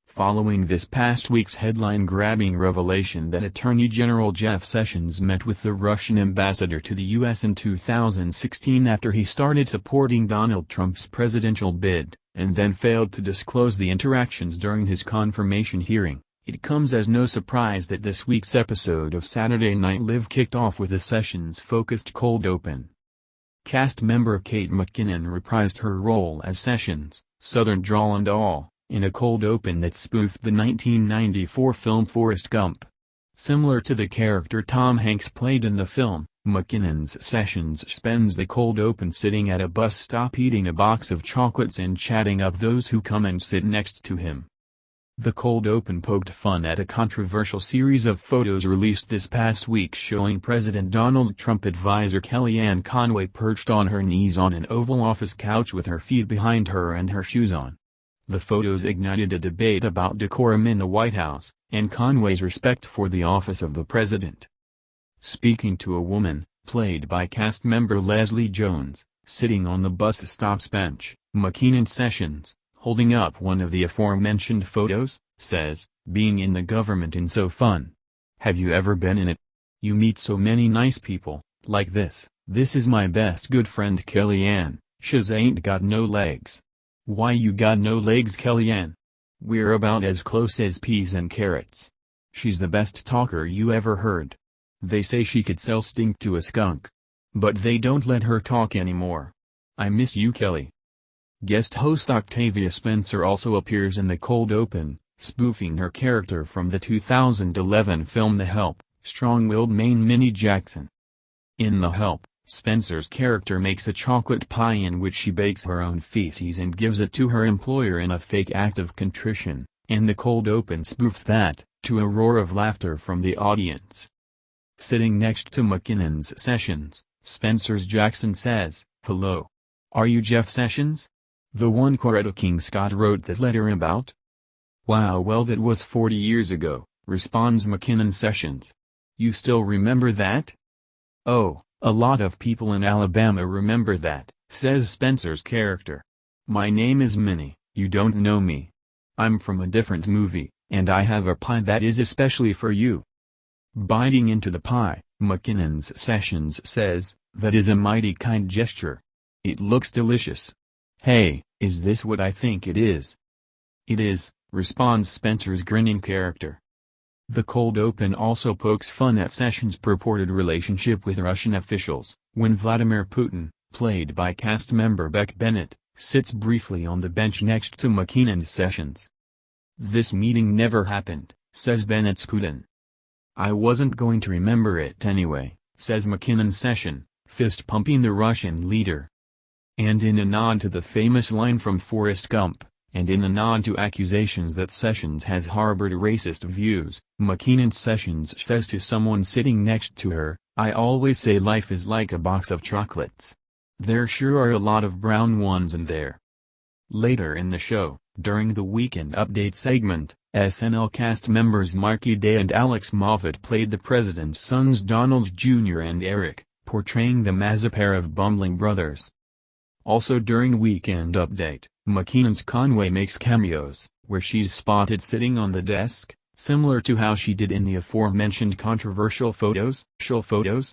Following this past week's headline-grabbing revelation that Attorney General Jeff Sessions met with the Russian ambassador to the U.S. in 2016 after he started supporting Donald Trump's presidential bid, and then failed to disclose the interactions during his confirmation hearing, it comes as no surprise that this week's episode of Saturday Night Live kicked off with a Sessions-focused cold open. Cast member Kate McKinnon reprised her role as Sessions, Southern drawl and all, in a cold open that spoofed the 1994 film Forrest Gump. Similar to the character Tom Hanks played in the film, McKinnon's Sessions spends the cold open sitting at a bus stop eating a box of chocolates and chatting up those who come and sit next to him. The cold open poked fun at a controversial series of photos released this past week showing President Donald Trump advisor Kellyanne Conway perched on her knees on an Oval Office couch with her feet behind her and her shoes on. The photos ignited a debate about decorum in the White House, and Conway's respect for the office of the president. Speaking to a woman, played by cast member Leslie Jones, sitting on the bus stop's bench, McKinnon Sessions, holding up one of the aforementioned photos, says, "Being in the government is so fun. Have you ever been in it? You meet so many nice people, like this. This is my best good friend Kellyanne, she's ain't got no legs." "Why you got no legs, Kellyanne? We're about as close as peas and carrots. She's the best talker you ever heard. They say she could sell stink to a skunk. But they don't let her talk anymore. I miss you, Kelly." Guest host Octavia Spencer also appears in the cold open, spoofing her character from the 2011 film The Help, strong-willed Maine Minnie Jackson. In The Help, Spencer's character makes a chocolate pie in which she bakes her own feces and gives it to her employer in a fake act of contrition, and the cold open spoofs that, to a roar of laughter from the audience. Sitting next to McKinnon's Sessions, Spencer's Jackson says, "Hello. Are you Jeff Sessions? The one Coretta King Scott wrote that letter about?" "Wow, well that was 40 years ago," responds McKinnon Sessions. "You still remember that?" "Oh, a lot of people in Alabama remember that," says Spencer's character. "My name is Minnie, you don't know me. I'm from a different movie, and I have a pie that is especially for you." Biting into the pie, McKinnon's Sessions says, "That is a mighty kind gesture. It looks delicious. Hey, is this what I think it is?" "It is," responds Spencer's grinning character. The cold open also pokes fun at Sessions' purported relationship with Russian officials, when Vladimir Putin, played by cast member Beck Bennett, sits briefly on the bench next to McKinnon Sessions. "This meeting never happened," says Bennett's Putin. "I wasn't going to remember it anyway," says McKinnon Sessions, fist-pumping the Russian leader. And in a nod to the famous line from Forrest Gump, and in a nod to accusations that Sessions has harbored racist views, McKinnon Sessions says to someone sitting next to her, "I always say life is like a box of chocolates. There sure are a lot of brown ones in there." Later in the show, during the Weekend Update segment, SNL cast members Marky Day and Alex Moffat played the president's sons Donald Jr. and Eric, portraying them as a pair of bumbling brothers. Also during Weekend Update, McKinnon's Conway makes cameos, where she's spotted sitting on the desk, similar to how she did in the aforementioned controversial photos.